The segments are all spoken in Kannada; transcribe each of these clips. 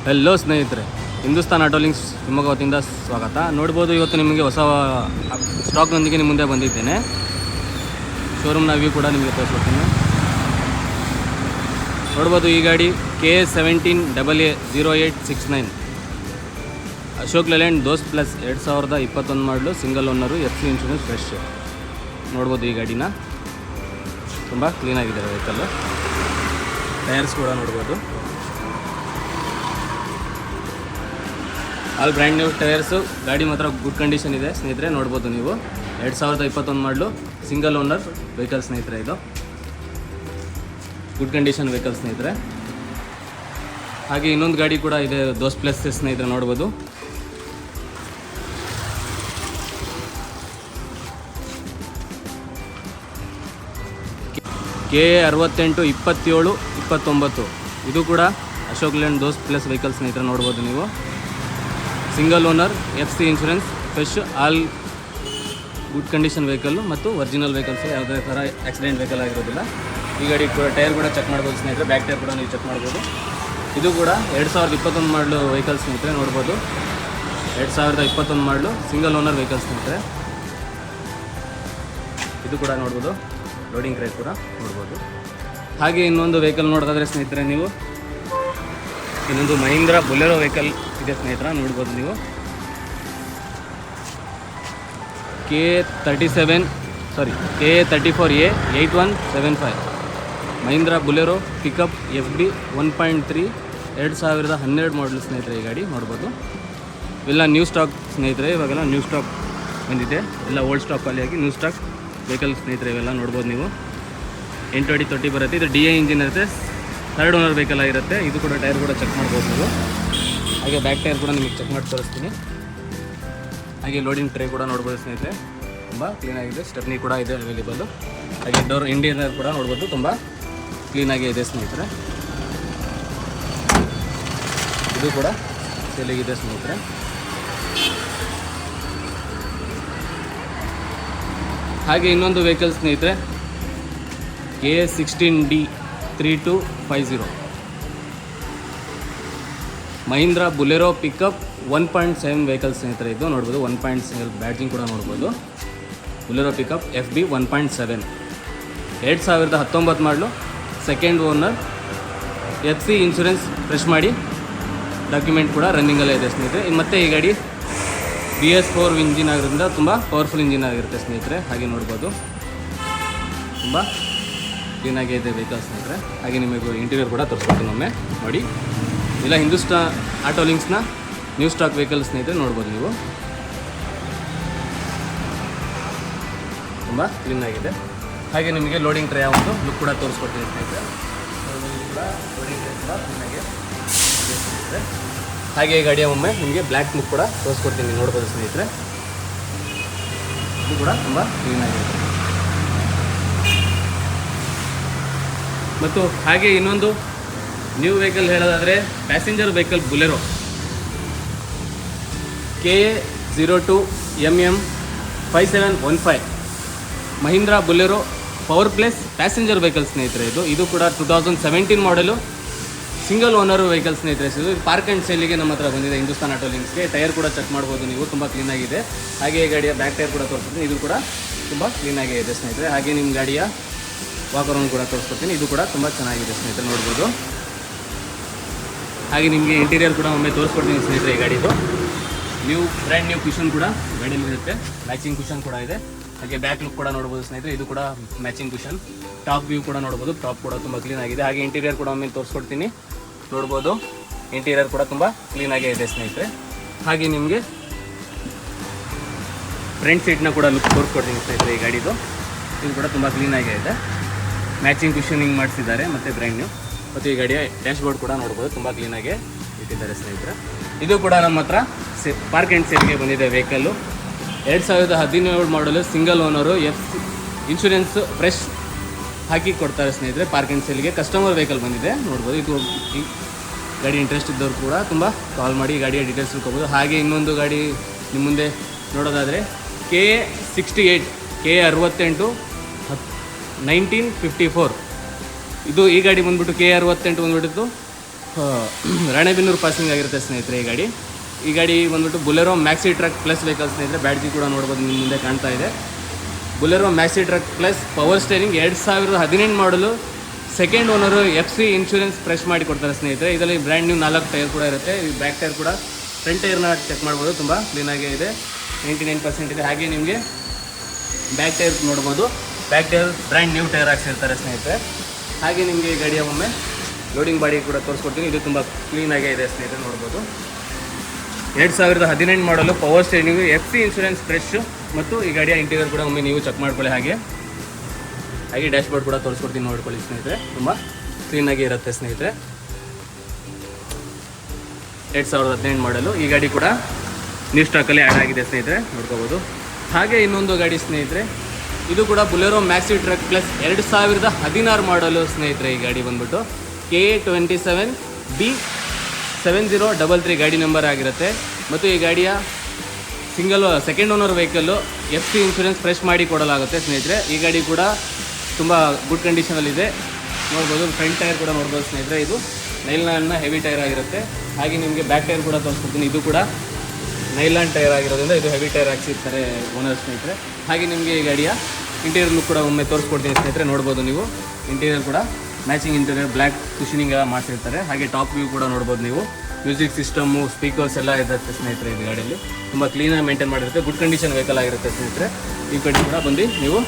ಹೆಲೋ ಸ್ನೇಹಿತರೆ, ಹಿಂದೂಸ್ತಾನ್ ಆಟೋ ಲಿಂಕ್ಸ್ ಶಿವಮೊಗ್ಗ ವತಿಯಿಂದ ಸ್ವಾಗತ. ನೋಡ್ಬೋದು, ಇವತ್ತು ನಿಮಗೆ ಹೊಸ ಸ್ಟಾಕ್ನೊಂದಿಗೆ ನಿಮ್ಮ ಮುಂದೆ ಬಂದಿದ್ದೇನೆ. ಶೋರೂಮ್ನ ವ್ಯೂ ಕೂಡ ನಿಮಗೆ ತೋರಿಸ್ಕೊಡ್ತೀನಿ. ನೋಡ್ಬೋದು, ಈ ಗಾಡಿ KA17AA0869 ಅಶೋಕ್ ಲೇಲ್ಯಾಂಡ್ ದೋಸ್ತ್ ಪ್ಲಸ್ 2021 ಮಾಡಲು, single owner, FC insurance fresh. ನೋಡ್ಬೋದು, ಈ ಗಾಡಿನ ತುಂಬ ಕ್ಲೀನಾಗಿದೆ ವೆಹಿಕಲ್ಲು. ಟೈರ್ಸ್ ಕೂಡ ನೋಡ್ಬೋದು, ಆಲ್ ಬ್ರ್ಯಾಂಡ್ ನ್ಯೂ ಟೈರ್ಸು. ಗಾಡಿ ಮಾತ್ರ ಗುಡ್ ಕಂಡೀಷನ್ ಇದೆ ಸ್ನೇಹಿತರೆ. ನೋಡ್ಬೋದು ನೀವು, 2021 ಮಾಡಲು, ಸಿಂಗಲ್ ಓನರ್ ವೆಹಿಕಲ್ ಸ್ನೇಹಿತರೆ. ಇದು ಗುಡ್ ಕಂಡೀಷನ್ ವೆಹಿಕಲ್ ಸ್ನೇಹಿತರೆ. ಹಾಗೆ ಇನ್ನೊಂದು ಗಾಡಿ ಕೂಡ ಇದೆ, ದೋಸ್ತ್ ಪ್ಲಸ್ ಸ್ನೇಹಿತರೆ. ನೋಡ್ಬೋದು, KA682729. ಇದು ಕೂಡ ಅಶೋಕ್ ಲೇಲ್ಯಾಂಡ್ ದೋಸ್ತ್ ಪ್ಲಸ್ ವೆಹಿಕಲ್ ಸ್ನೇಹಿತರೆ. ನೋಡ್ಬೋದು ನೀವು, single owner, FC insurance fresh, all good condition vehicle ಮತ್ತು ಒರಿಜಿನಲ್ ವೆಹಿಕಲ್ಸು. ಯಾವುದೇ ಥರ ಆಕ್ಸಿಡೆಂಟ್ ವೆಹಿಕಲ್ ಆಗಿರೋದಿಲ್ಲ. ಈ ಗಾಡಿ ಕೂಡ ಟೈರ್ ಕೂಡ ಚೆಕ್ ಮಾಡ್ಬೋದು ಸ್ನೇಹಿತರೆ. ಬ್ಯಾಕ್ ಟೈರ್ ಕೂಡ ನೀವು ಚೆಕ್ ಮಾಡ್ಬೋದು. ಇದು ಕೂಡ 2021 ಮಾಡಲು ವೆಹಿಕಲ್ ಸ್ನೇಹಿತರೆ. ನೋಡ್ಬೋದು, 2021 ಮಾಡಲು, ಸಿಂಗಲ್ ಓನರ್ ವೆಹಿಕಲ್ ಸ್ನೇಹಿತರೆ. ಇದು ಕೂಡ ನೋಡ್ಬೋದು, ಲೋಡಿಂಗ್ ಕ್ರೇಟ್ ಕೂಡ ನೋಡ್ಬೋದು. ಹಾಗೆ ಇನ್ನೊಂದು ವೆಹಿಕಲ್ ನೋಡೋದಾದರೆ ಸ್ನೇಹಿತರೆ, ನೀವು ಇನ್ನೊಂದು ಮಹೀಂದ್ರ ಬೊಲೆರೋ ವೆಹಿಕಲ್ ಇದೆ ಸ್ನೇಹಿತರೆ. ನೋಡ್ಬೋದು ನೀವು, KA34A8175 Mahindra Bolero pickup FB 1.3 2012 ಮಾಡಲು ಸ್ನೇಹಿತರೆ. ಈ ಗಾಡಿ ನೋಡ್ಬೋದು, ಇವೆಲ್ಲ ನ್ಯೂ ಸ್ಟಾಕ್ ಸ್ನೇಹಿತರೆ. ಇವಾಗೆಲ್ಲ ನ್ಯೂ ಸ್ಟಾಕ್ ಬಂದಿದೆ, ಎಲ್ಲ ಓಲ್ಡ್ ಸ್ಟಾಕ್ ಖಾಲಿಯಾಗಿ ನ್ಯೂ ಸ್ಟಾಕ್ ವೆಹಿಕಲ್ ಸ್ನೇಹಿತರೆ. ಇವೆಲ್ಲ ನೋಡ್ಬೋದು ನೀವು, 820 ಬರುತ್ತೆ. ಇದು DI ಇಂಜಿನ್ ಇರುತ್ತೆ, ಥರ್ಡ್ ಓನರ್ ವೆಹಿಕಲ್ ಆಗಿರುತ್ತೆ. ಇದು ಕೂಡ ಟೈರ್ ಕೂಡ ಚೆಕ್ ಮಾಡ್ಬೋದು ನೀವು. ಹಾಗೆ ಬ್ಯಾಕ್ ಟೈರ್ ಕೂಡ ನಿಮಗೆ ಚೆಕ್ ಮಾಡಿ ತೋರಿಸ್ತೀನಿ. ಹಾಗೆ ಲೋಡಿಂಗ್ ಟ್ರೇ ಕೂಡ ನೋಡ್ಬೋದು ಸ್ನೇಹಿತರೆ, ತುಂಬ ಕ್ಲೀನಾಗಿದೆ. ಸ್ಟೆಪ್ನಿ ಕೂಡ ಇದೆ ಅವೈಲೇಬಲ್ಲು. ಹಾಗೆ ಡೋರ್ ಇಂಟೀರಿಯರ್ ಕೂಡ ನೋಡ್ಬೋದು, ತುಂಬ ಕ್ಲೀನಾಗಿ ಇದೆ ಸ್ನೇಹಿತರೆ. ಇದು ಕೂಡ ಸೇಲಿಗಿದೆ ಸ್ನೇಹಿತರೆ. ಹಾಗೆ ಇನ್ನೊಂದು ವೆಹಿಕಲ್ ಸ್ನೇಹಿತರೆ, KA16D3250 Mahindra Bolero pickup 1.7 vehicle ಸ್ನೇಹಿತರೆ. ಇದು ನೋಡ್ಬೋದು, 1.7 ಬ್ಯಾಡ್ಜಿಂಗ್ ಕೂಡ ನೋಡ್ಬೋದು. ಬೊಲೆರೋ ಪಿಕಪ್ FB 1.7 2019 ಮಾಡಲು, second owner, FC insurance fresh ಮಾಡಿ, ಡಾಕ್ಯುಮೆಂಟ್ ಕೂಡ ರನ್ನಿಂಗಲ್ಲೇ ಇದೆ ಸ್ನೇಹಿತರೆ. ಮತ್ತು ಈ ಗಾಡಿ BS4 ಇಂಜಿನ್ ಆಗಿರೋದ್ರಿಂದ ತುಂಬ ಪವರ್ಫುಲ್ ಇಂಜಿನ್ ಆಗಿರುತ್ತೆ ಸ್ನೇಹಿತರೆ. ಹಾಗೆ ನೋಡ್ಬೋದು, ತುಂಬ ಕ್ಲೀನಾಗಿ ಇದೆ ವೆಹಿಕಲ್ ಸ್ನೇಹಿತರೆ. ಹಾಗೆ ನಿಮಗೆ ಇಂಟೀರಿಯರ್ ಕೂಡ ತೋರಿಸ್ಕೊಡ್ತೀನಿ ಒಮ್ಮೆ ನೋಡಿ. ಇಲ್ಲ, ಹಿಂದೂಸ್ತಾನ್ ಆಟೋ ಲಿಂಕ್ಸ್ನ ನ್ಯೂ ಸ್ಟಾಕ್ ವೆಹಿಕಲ್ ಸ್ನೇಹಿತರೆ. ನೋಡ್ಬೋದು ನೀವು, ತುಂಬ ಕ್ಲೀನಾಗಿದೆ. ಹಾಗೆ ನಿಮಗೆ ಲೋಡಿಂಗ್ ಟ್ರೇ ಒಂದು ಲುಕ್ ಕೂಡ ತೋರಿಸ್ಕೊಡ್ತೀನಿ ಸ್ನೇಹಿತರೆ. ಲೋಡಿಂಗ್ ಟ್ರೇ ಕೂಡ ಕ್ಲೀನಾಗಿ ಸ್ನೇಹಿತರೆ. ಹಾಗೆ ಈ ಗಾಡಿಯ ಒಮ್ಮೆ ನಿಮಗೆ ಬ್ಲ್ಯಾಕ್ ಲುಕ್ ಕೂಡ ತೋರಿಸ್ಕೊಡ್ತೀನಿ, ನೋಡ್ಬೋದು ಸ್ನೇಹಿತರೆ. ಇದು ಕೂಡ ತುಂಬ ಕ್ಲೀನಾಗಿದೆ. ಮತ್ತು ಹಾಗೆ ಇನ್ನೊಂದು ನ್ಯೂ ವೆಹಿಕಲ್ ಹೇಳೋದಾದರೆ, passenger vehicle Bolero KA02MM5715 Mahindra Bolero power plus passenger vehicle ಸ್ನೇಹಿತರೆ. ಇದು ಕೂಡ 2017 ಮಾಡೆಲು, ಸಿಂಗಲ್ ಓನರು ವೆಹಿಕಲ್ ಸ್ನೇಹಿತರೆ. ಇದು ಪಾರ್ಕ್ ಆ್ಯಂಡ್ ಸೇಲಿಗೆ ನಮ್ಮ ಹತ್ರ ಬಂದಿದೆ ಹಿಂದೂಸ್ತಾನ್ ಆಟೋ ಲಿಂಕ್ಸ್ಗೆ. ಟೈರ್ ಕೂಡ ಚೆಕ್ ಮಾಡ್ಬೋದು ನೀವು, ತುಂಬ ಕ್ಲೀನಾಗಿದೆ. ಹಾಗೆ ಈ ಗಾಡಿಯ ಬ್ಯಾಕ್ ಟೈರ್ ಕೂಡ ತೋರಿಸ್ತೀನಿ. ಇದು ಕೂಡ ತುಂಬ ಕ್ಲೀನಾಗಿ ಇದೆ ಸ್ನೇಹಿತರೆ. ಹಾಗೆ ನಿಮ್ಮ ಗಾಡಿಯ ವಾಕರನ್ನು ಕೂಡ ತೋರಿಸ್ಕೊಡ್ತೀನಿ. ಇದು ಕೂಡ ತುಂಬ ಚೆನ್ನಾಗಿದೆ ಸ್ನೇಹಿತರೆ, ನೋಡ್ಬೋದು. ಹಾಗೆ ನಿಮಗೆ ಇಂಟೀರಿಯರ್ ಕೂಡ ಒಮ್ಮೆ ತೋರಿಸ್ಕೊಡ್ತೀನಿ ಸ್ನೇಹಿತರೆ. ಈ ಗಾಡಿದು ಬ್ರ್ಯಾಂಡ್ ನ್ಯೂ ಕುಷನ್ ಕೂಡ ಗಾಡಿಯಲ್ಲಿ ಇರುತ್ತೆ, ಮ್ಯಾಚಿಂಗ್ ಕುಷನ್ ಕೂಡ ಇದೆ. ಹಾಗೆ ಬ್ಯಾಕ್ ಲುಕ್ ಕೂಡ ನೋಡ್ಬೋದು ಸ್ನೇಹಿತರೆ. ಇದು ಕೂಡ ಮ್ಯಾಚಿಂಗ್ ಕುಷನ್. ಟಾಪ್ ವ್ಯೂ ಕೂಡ ನೋಡ್ಬೋದು, ಟಾಪ್ ಕೂಡ ತುಂಬ ಕ್ಲೀನಾಗಿದೆ. ಹಾಗೆ ಇಂಟೀರಿಯರ್ ಕೂಡ ಒಮ್ಮೆ ತೋರಿಸ್ಕೊಡ್ತೀನಿ, ನೋಡ್ಬೋದು. ಇಂಟೀರಿಯರ್ ಕೂಡ ತುಂಬ ಕ್ಲೀನಾಗೇ ಇದೆ ಸ್ನೇಹಿತರೆ. ಹಾಗೆ ನಿಮಗೆ ಫ್ರಂಟ್ ಸೀಟ್ನ ಕೂಡ ಲುಕ್ ತೋರಿಸ್ಕೊಡ್ತೀನಿ ಸ್ನೇಹಿತರೆ. ಈ ಗಾಡಿದು ಇದು ಕೂಡ ತುಂಬ ಕ್ಲೀನಾಗೇ ಇದೆ, ಮ್ಯಾಚಿಂಗ್ ಕುಷನಿಂಗ್ ಮಾಡಿಸಿದ್ದಾರೆ ಮತ್ತು ಬ್ರ್ಯಾಂಡ್ ನ್ಯೂ. ಮತ್ತು ಈ ಗಾಡಿಯ ಡ್ಯಾಶ್ ಬೋರ್ಡ್ ಕೂಡ ನೋಡ್ಬೋದು, ತುಂಬ ಕ್ಲೀನಾಗೆ ಇಟ್ಟಿದ್ದಾರೆ ಸ್ನೇಹಿತರೆ. ಇದು ಕೂಡ ನಮ್ಮ ಹತ್ರ ಪಾರ್ಕ್ ಆ್ಯಂಡ್ ಸೇಲ್ಗೆ ಬಂದಿದೆ ವೆಹಿಕಲ್ಲು. 2017 ಮಾಡಲು, single owner, FC insurance fresh ಹಾಕಿ ಕೊಡ್ತಾರೆ ಸ್ನೇಹಿತರೆ. ಪಾರ್ಕ್ ಆ್ಯಂಡ್ ಸೇಲ್ಗೆ ಕಸ್ಟಮರ್ ವೆಹಿಕಲ್ ಬಂದಿದೆ, ನೋಡ್ಬೋದು. ಇದು ಈ ಗಾಡಿ ಇಂಟ್ರೆಸ್ಟ್ ಇದ್ದವ್ರು ಕೂಡ ತುಂಬ ಕಾಲ್ ಮಾಡಿ ಈ ಗಾಡಿಯ ಡೀಟೇಲ್ಸ್ ತಿಳ್ಕೊಬೋದು. ಹಾಗೆ ಇನ್ನೊಂದು ಗಾಡಿ ನಿಮ್ಮ ಮುಂದೆ ನೋಡೋದಾದರೆ, KA68 1954 ಇದು. ಈ ಗಾಡಿ ಬಂದುಬಿಟ್ಟು KA68 ಬಂದುಬಿಟ್ಟು ರಾಣೆಬೆನ್ನೂರು ಪಾಸಿಂಗ್ ಆಗಿರುತ್ತೆ ಸ್ನೇಹಿತರೆ ಈ ಗಾಡಿ ಬಂದ್ಬಿಟ್ಟು Bolero maxi truck plus vehicle ಸ್ನೇಹಿತರೆ. ಬ್ಯಾಡ್ಜಿ ಕೂಡ ನೋಡ್ಬೋದು, ನಿಮ್ಮ ಮುಂದೆ ಕಾಣ್ತಾ ಇದೆ. Bolero maxi truck plus power steering 2018 ಮಾಡಲು, second owner FC insurance fresh ಮಾಡಿ ಕೊಡ್ತಾರೆ ಸ್ನೇಹಿತರೆ. ಇದರಲ್ಲಿ ಬ್ರ್ಯಾಂಡ್ ನ್ಯೂ 4 ಟೈರ್ ಕೂಡ ಇರುತ್ತೆ. ಈ ಬ್ಯಾಕ್ ಟೈರ್ ಕೂಡ ಫ್ರಂಟ್ ಟೈರ್ನ ಚೆಕ್ ಮಾಡ್ಬೋದು, ತುಂಬ ಕ್ಲೀನಾಗೇ ಇದೆ, 99% ಇದೆ. ಹಾಗೆ ನಿಮಗೆ ಬ್ಯಾಕ್ ಟೈರ್ ನೋಡ್ಬೋದು, back tyre brand new tyre ಹಾಕ್ಸಿರ್ತಾರೆ ಸ್ನೇಹಿತರೆ. ಹಾಗೆ ನಿಮಗೆ ಈ ಗಾಡಿಯ ಒಮ್ಮೆ ಲೋಡಿಂಗ್ ಬಾಡಿ ಕೂಡ ತೋರಿಸ್ಕೊಡ್ತೀನಿ. ಇದು ತುಂಬ ಕ್ಲೀನಾಗೇ ಇದೆ ಸ್ನೇಹಿತರೆ, ನೋಡ್ಬೋದು. 2018 ಮಾಡಲು, power steering, FC insurance fresh ಮತ್ತು ಈ ಗಾಡಿಯ ಇಂಟೀರಿಯರ್ ಕೂಡ ಒಮ್ಮೆ ನೀವು ಚೆಕ್ ಮಾಡ್ಕೊಳ್ಳಿ. ಹಾಗೆ ಡ್ಯಾಶ್ ಬೋರ್ಡ್ ಕೂಡ ತೋರಿಸ್ಕೊಡ್ತೀನಿ, ನೋಡ್ಕೊಳ್ಳಿ ಸ್ನೇಹಿತರೆ. ತುಂಬ ಕ್ಲೀನಾಗಿ ಇರುತ್ತೆ ಸ್ನೇಹಿತರೆ. 2018 ಮಾಡಲು ಈ ಗಾಡಿ ಕೂಡ ನ್ಯೂ ಸ್ಟಾಕಲ್ಲಿ ಆ್ಯಡ್ ಆಗಿದೆ ಸ್ನೇಹಿತರೆ, ನೋಡ್ಕೋಬೋದು. ಹಾಗೆ ಇನ್ನೊಂದು ಗಾಡಿ ಸ್ನೇಹಿತರೆ, ಇದು ಕೂಡ ಬುಲೆರೋ ಮ್ಯಾಕ್ಸಿ ಟ್ರಕ್ ಪ್ಲಸ್ 2016 ಮಾಡಲು ಸ್ನೇಹಿತರೆ. ಈ ಗಾಡಿ ಬಂದ್ಬಿಟ್ಟು KA27B7033 ಗಾಡಿ ನಂಬರ್ ಆಗಿರುತ್ತೆ. ಮತ್ತು ಈ ಗಾಡಿಯ second owner vehicle FC insurance fresh ಮಾಡಿ ಕೊಡಲಾಗುತ್ತೆ ಸ್ನೇಹಿತರೆ. ಈ ಗಾಡಿ ಕೂಡ ತುಂಬ ಗುಡ್ ಕಂಡೀಷನಲ್ಲಿದೆ, ನೋಡ್ಬೋದು. ಫ್ರಂಟ್ ಟೈರ್ ಕೂಡ ನೋಡ್ಬೋದು ಸ್ನೇಹಿತರೆ. ಇದು ನೈಲಾನ್ನ ಹೆವಿ ಟೈರ್ ಆಗಿರುತ್ತೆ. ಹಾಗೆ ನಿಮಗೆ ಬ್ಯಾಕ್ ಟೈರ್ ಕೂಡ ತೋರಿಸ್ಕೊಡ್ತೀನಿ. ಇದು ಕೂಡ ನೈಲಾನ್ ಟೈರ್ ಆಗಿರೋದ್ರಿಂದ ಇದು ಹೆವಿ ಟೈರ್ ಹಾಕ್ಸಿರ್ತಾರೆ ಓನರ್ ಸ್ನೇಹಿತರೆ. ಹಾಗೆ ನಿಮಗೆ ಈ ಗಾಡಿಯ ಇಂಟೀರಿಯರ್ ಲುಕ್ ಕೂಡ ಒಮ್ಮೆ ತೋರಿಸ್ಕೊಡ್ತೀನಿ ಸ್ನೇಹಿತರೆ, ನೋಡ್ಬೋದು ನೀವು. ಇಂಟೀರಿಯರ್ ಕೂಡ ಮ್ಯಾಚಿಂಗ್ ಇಂಟೀರಿಯರ್, ಬ್ಲ್ಯಾಕ್ ಕುಷನಿಂಗ್ ಎಲ್ಲ ಮಾಡಿಸಿರ್ತಾರೆ. ಹಾಗೆ ಟಾಪ್ ವ್ಯೂ ಕೂಡ ನೋಡ್ಬೋದು ನೀವು. ಮ್ಯೂಸಿಕ್ ಸಿಸ್ಟಮು, ಸ್ಪೀಕರ್ಸ್ ಎಲ್ಲ ಇರುತ್ತೆ ಸ್ನೇಹಿತರೆ. ಈ ಗಾಡಿಯಲ್ಲಿ ತುಂಬ ಕ್ಲೀನಾಗಿ ಮೇಂಟೈನ್ ಮಾಡಿರುತ್ತೆ, ಗುಡ್ ಕಂಡೀಷನ್ ವೆಹಿಕಲ್ ಆಗಿರುತ್ತೆ ಸ್ನೇಹಿತರೆ. ಈ ಕಡೆ ಕೂಡ ಬಂದು ನೀವು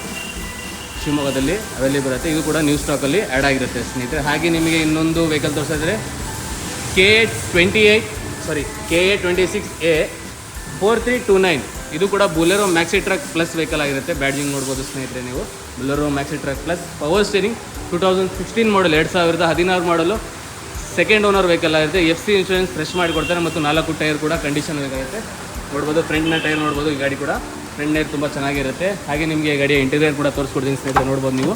ಶಿವಮೊಗ್ಗದಲ್ಲಿ ಅವೈಲೇಬಲ್ ಇರುತ್ತೆ. ಇದು ಕೂಡ ನ್ಯೂ ಸ್ಟಾಕಲ್ಲಿ ಆ್ಯಡ್ ಆಗಿರುತ್ತೆ ಸ್ನೇಹಿತರೆ. ಹಾಗೆ ನಿಮಗೆ ಇನ್ನೊಂದು ವೆಹಿಕಲ್ ತೋರಿಸಿದ್ರೆ KA26A 4329. ಇದು ಕೂಡ Bolero maxi truck plus vehicle ಆಗಿರುತ್ತೆ. ಬ್ಯಾಡ್ಜಿಂಗ್ ನೋಡ್ಬೋದು ಸ್ನೇಹಿತರೆ ನೀವು. Bolero maxi truck plus power steering, 2016 ಮಾಡಲ್, 2016 ಮಾಡಲು, ಸೆಕೆಂಡ್ ಓನರ್ ವೆಹಿಕಲ್ ಆಗಿರುತ್ತೆ. FC ಇನ್ಶೂರೆನ್ಸ್ ಫ್ರೆಶ್ ಮಾಡಿ ಕೊಡ್ತಾರೆ ಮತ್ತು 4 ಟೈರ್ ಕೂಡ ಕಂಡೀಷನ್ ಬೇಕಾಗುತ್ತೆ, ನೋಡ್ಬೋದು. ಫ್ರಂಟ್ನ ಟೈರ್ ನೋಡ್ಬೋದು. ಈ ಗಾಡಿ ಕೂಡ ಫ್ರಂಟ್ ಟೈರ್ ತುಂಬ ಚೆನ್ನಾಗಿರುತ್ತೆ. ಹಾಗೆ ನಿಮಗೆ ಗಾಡಿಯ ಇಂಟೀರಿಯರ್ ಕೂಡ ತೋರಿಸ್ಕೊಡ್ತೀನಿ ಸ್ನೇಹಿತರೆ, ನೋಡ್ಬೋದು ನೀವು.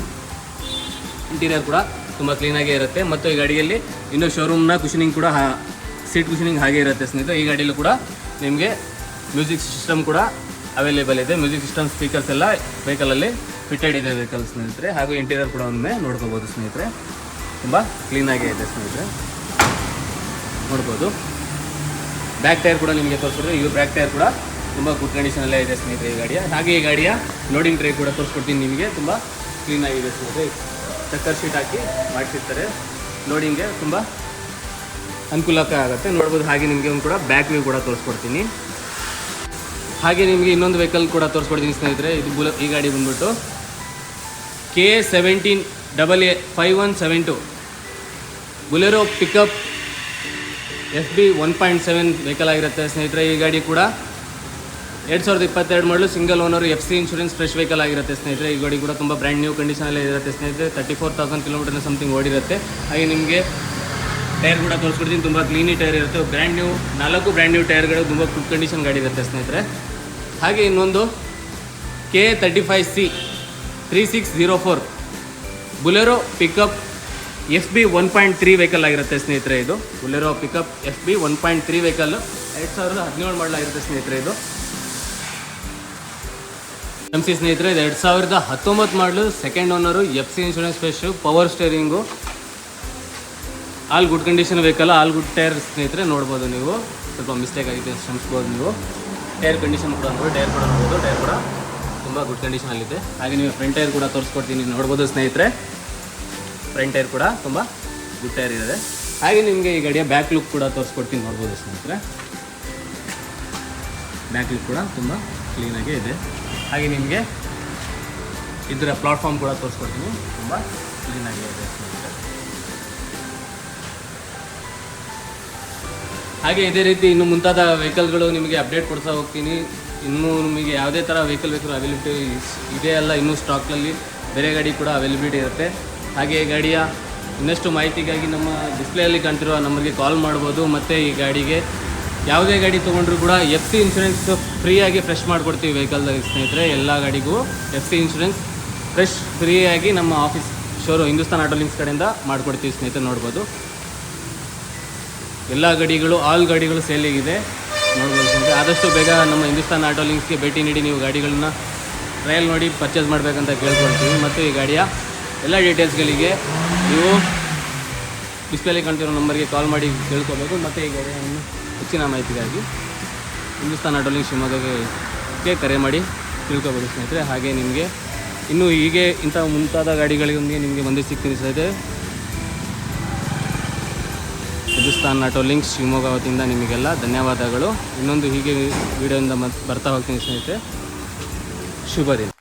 ಇಂಟೀರಿಯರ್ ಕೂಡ ತುಂಬ ಕ್ಲೀನಾಗೇ ಇರುತ್ತೆ. ಮತ್ತು ಈ ಗಾಡಿಯಲ್ಲಿ ಇನ್ನೂ ಶೋರೂಮ್ನ ಕುಷನಿಂಗ್ ಕೂಡ, ಸೀಟ್ ಕುಷನಿಂಗ್ ಹಾಗೆ ಇರುತ್ತೆ ಸ್ನೇಹಿತರೆ. ಈ ಗಾಡಿಯಲ್ಲೂ ಕೂಡ ನಿಮಗೆ ಮ್ಯೂಸಿಕ್ ಸಿಸ್ಟಮ್ ಕೂಡ ಅವೈಲೇಬಲ್ ಇದೆ. ಮ್ಯೂಸಿಕ್ ಸಿಸ್ಟಮ್, ಸ್ಪೀಕರ್ಸ್ ಎಲ್ಲ ವೆಹಿಕಲಲ್ಲಿ ಫಿಟೆಡ್ ಇದೆ ವೆಹಿಕಲ್ ಸ್ನೇಹಿತರೆ. ಹಾಗೂ ಇಂಟೀರಿಯರ್ ಕೂಡ ಒಮ್ಮೆ ನೋಡ್ಕೋಬೋದು ಸ್ನೇಹಿತರೆ, ತುಂಬ ಕ್ಲೀನಾಗೇ ಇದೆ ಸ್ನೇಹಿತರೆ, ನೋಡ್ಬೋದು. ಬ್ಯಾಕ್ ಟೈರ್ ಕೂಡ ನಿಮಗೆ ತೋರಿಸಿದ್ರೆ, ಈ ಬ್ಯಾಕ್ ಟೈರ್ ಕೂಡ ತುಂಬ ಗುಡ್ ಕಂಡೀಷನಲ್ಲೇ ಇದೆ ಸ್ನೇಹಿತರೆ ಈ ಗಾಡಿಯ. ಹಾಗೆ ಈ ಗಾಡಿಯ ಲೋಡಿಂಗ್ ಟ್ರೇ ಕೂಡ ತೋರಿಸ್ಕೊಡ್ತೀನಿ ನಿಮಗೆ, ತುಂಬ ಕ್ಲೀನಾಗಿದೆ ಸ್ನೇಹಿತರೆ. ಚಕ್ಕರ್ ಶೀಟ್ ಹಾಕಿ ಮಾಡಿಸಿರ್ತಾರೆ, ಲೋಡಿಂಗ್ಗೆ ತುಂಬ ಅನುಕೂಲಕ್ಕೆ ಆಗುತ್ತೆ, ನೋಡ್ಬೋದು. ಹಾಗೆ ನಿಮಗೆ ಒಂದು ಕೂಡ ಬ್ಯಾಕ್ ವ್ಯೂ ಕೂಡ ತೋರಿಸ್ಕೊಡ್ತೀನಿ. ಹಾಗೆ ನಿಮಗೆ ಇನ್ನೊಂದು ವೆಹಿಕಲ್ ಕೂಡ ತೋರಿಸ್ಕೊಡ್ತೀನಿ ಸ್ನೇಹಿತರೆ. ಇದು ಈ ಗಾಡಿ ಬಂದ್ಬಿಟ್ಟು KA17AA5172 Bolero pickup FB 1.7 vehicle ಆಗಿರುತ್ತೆ ಸ್ನೇಹಿತರೆ. ಈ ಗಾಡಿ ಕೂಡ 2022 ಮಾಡಲು, single owner, FC insurance fresh vehicle ಆಗಿರುತ್ತೆ ಸ್ನೇಹಿತರೆ. ಈ ಗಾಡಿ ಕೂಡ ತುಂಬ ಬ್ರ್ಯಾಂಡ್ ನ್ಯೂ ಕಂಡೀಷನಲ್ಲೇ ಇರುತ್ತೆ ಸ್ನೇಹಿತರೆ. 34,000 ಕಿಲೋಮೀಟರ್ನ ಸಮಥಿಂಗ್ ಓಡಿರುತ್ತೆ. ಹಾಗೆ ನಿಮಗೆ ಟೈರ್ ಕೂಡ ತೋರಿಸ್ಕೊಡ್ತೀನಿ, ತುಂಬ ಕ್ಲೀನಿ ಟೈರ್ ಇರುತ್ತೆ. ಬ್ರ್ಯಾಂಡ್ ನ್ಯೂ 4 ಬ್ರ್ಯಾಂಡ್ ನ್ಯೂ ಟೈರ್ಗಳು, ತುಂಬ ಗುಡ್ ಕಂಡೀಷನ್ ಗಾಡಿ ಇರುತ್ತೆ ಸ್ನೇಹಿತರೆ. ಹಾಗೆ ಇನ್ನೊಂದು KA35C 3604 Bolero pickup FB 1.3 vehicle ಆಗಿರುತ್ತೆ ಸ್ನೇಹಿತರೆ. ಇದು ಬುಲೆರೋ ಪಿಕಪ್ FB 1.3 ವೆಹಿಕಲ್ಲು 2017 ಮಾಡಲಾಗಿರುತ್ತೆ ಸ್ನೇಹಿತರೆ. ಇದು MC ಸ್ನೇಹಿತರೆ. ಇದು 2019 ಮಾಡಲು, second owner, FC insurance fresh, power steering, all good condition vehicle, all good tyre ಸ್ನೇಹಿತರೆ, ನೋಡ್ಬೋದು ನೀವು. ಸ್ವಲ್ಪ ಮಿಸ್ಟೇಕ್ ಆಗಿದೆ ಶ್ರಮಿಸ್ಬೋದು ನೀವು. ಟೈರ್ ಕಂಡೀಷನ್ ಕೂಡ ನೋಡ್ಬೋದು, ಟೈರ್ ಕೂಡ ನೋಡ್ಬೋದು. ಟೈರ್ ಕೂಡ ತುಂಬ ಗುಡ್ ಕಂಡೀಷನಲ್ಲಿದೆ. ಹಾಗೆ ನೀವು ಫ್ರಂಟ್ ಟೈರ್ ಕೂಡ ತೋರಿಸ್ಕೊಡ್ತೀನಿ, ನೋಡ್ಬೋದು ಸ್ನೇಹಿತರೆ. ಫ್ರಂಟ್ ಟೈರ್ ಕೂಡ ತುಂಬ ಗುಡ್ ಟೈರ್ ಇದೆ. ಹಾಗೆ ನಿಮಗೆ ಈ ಗಾಡಿಯ ಬ್ಯಾಕ್ ಲುಕ್ ಕೂಡ ತೋರಿಸ್ಕೊಡ್ತೀನಿ, ನೋಡ್ಬೋದು ಸ್ನೇಹಿತರೆ. ಬ್ಯಾಕ್ ಲುಕ್ ಕೂಡ ತುಂಬ ಕ್ಲೀನಾಗೇ ಇದೆ. ಹಾಗೆ ನಿಮಗೆ ಇದರ ಪ್ಲಾಟ್ಫಾರ್ಮ್ ಕೂಡ ತೋರಿಸ್ಕೊಡ್ತೀನಿ, ತುಂಬ ಕ್ಲೀನಾಗೇ ಇದೆ ಸ್ನೇಹಿತರೆ. ಹಾಗೆ ಇದೇ ರೀತಿ ಇನ್ನು ಮುಂತಾದ ವೆಹಿಕಲ್ಗಳು ನಿಮಗೆ ಅಪ್ಡೇಟ್ ಕೊಡ್ತಾ ಹೋಗ್ತೀನಿ. ಇನ್ನೂ ನಿಮಗೆ ಯಾವುದೇ ಥರ ವೆಹಿಕಲ್ ಬೇಕಾದ್ರೂ ಅವೈಲಬಿಲಿಟಿ ಇದೆ ಅಲ್ಲ, ಇನ್ನೂ ಸ್ಟಾಕ್ನಲ್ಲಿ ಬೇರೆ ಗಾಡಿ ಕೂಡ ಅವೈಲಬಿಲಿಟಿ ಇರುತ್ತೆ. ಹಾಗೆ ಈ ಗಾಡಿಯ ಇನ್ನಷ್ಟು ಮಾಹಿತಿಗಾಗಿ ನಮ್ಮ ಡಿಸ್ಪ್ಲೇಯಲ್ಲಿ ಕಾಣ್ತಿರೋ ನಂಬರ್ಗೆ ಕಾಲ್ ಮಾಡ್ಬೋದು. ಮತ್ತು ಈ ಗಾಡಿಗೆ ಯಾವುದೇ ಗಾಡಿ ತೊಗೊಂಡ್ರೂ ಕೂಡ FC ಇನ್ಶೂರೆನ್ಸ್ ಫ್ರೀಯಾಗಿ ಫ್ರೆಶ್ ಮಾಡಿಕೊಡ್ತೀವಿ ವೆಹಿಕಲ್ದಾಗ ಸ್ನೇಹಿತರೆ. ಎಲ್ಲ ಗಾಡಿಗೂ FC ಇನ್ಶೂರೆನ್ಸ್ ಫ್ರೀಯಾಗಿ ನಮ್ಮ ಆಫೀಸ್ ಹಿಂದೂಸ್ತಾನ್ ಆಟೋ ಲಿಂಕ್ಸ್ ಕಡೆಯಿಂದ ಮಾಡಿಕೊಡ್ತೀವಿ ಸ್ನೇಹಿತರೆ, ನೋಡ್ಬೋದು. ಎಲ್ಲ ಗಾಡಿಗಳು, ಆಲ್ ಗಾಡಿಗಳು ಸೇಲಿಗಿದೆ, ನೋಡ್ಬೋದು ಸ್ನೇಹಿತರೆ. ಆದಷ್ಟು ಬೇಗ ನಮ್ಮ ಹಿಂದೂಸ್ತಾನ್ ಆಟೋ ಲಿಂಕ್ಸ್ಗೆ ಭೇಟಿ ನೀಡಿ ನೀವು ಗಾಡಿಗಳನ್ನ ಟ್ರಯಲ್ ನೋಡಿ ಪರ್ಚೇಸ್ ಮಾಡಬೇಕಂತ ಕೇಳ್ಕೊಳ್ತೀವಿ. ಮತ್ತು ಈ ಗಾಡಿಯ ಎಲ್ಲ ಡೀಟೇಲ್ಸ್ಗಳಿಗೆ ನೀವು ಡಿಸ್ಪ್ಲೇಲಿ ಕಾಣ್ತಿರೋ ನಂಬರ್ಗೆ ಕಾಲ್ ಮಾಡಿ ಕೇಳ್ಕೋಬೇಕು. ಮತ್ತು ಈ ಗಾಡಿಯನ್ನು ಹೆಚ್ಚಿನ ಮಾಹಿತಿಗಾಗಿ ಹಿಂದೂಸ್ತಾನ್ ಆಟೋಲಿಂಕ್ ಶಿವಮೊಗ್ಗಕ್ಕೆ ಕರೆ ಮಾಡಿ ತಿಳ್ಕೊಬೋದು ಸ್ನೇಹಿತರೆ. ಹಾಗೆ ನಿಮಗೆ ಇನ್ನೂ ಹೀಗೆ ಇಂಥ ಮುಂತಾದ ಗಾಡಿಗಳಿಗೆ ನಿಮಗೆ ಬಂದು ಸಿಗ್ತೀನಿ ಸ್ನೇಹಿತರೆ. ಹಿಂದೂಸ್ತಾನ್ ಆಟೋಲಿಂಕ್ಸ್ ಶಿವಮೊಗ್ಗ ವತಿಯಿಂದ ನಿಮಗೆಲ್ಲ ಧನ್ಯವಾದಗಳು. ಇನ್ನೊಂದು ಹೀಗೆ ವೀಡಿಯೋಯಿಂದ ಬರ್ತಾ ಹೋಗ್ತೀನಿ ಸ್ನೇಹಿತರೆ. ಶುಭ ದಿನ.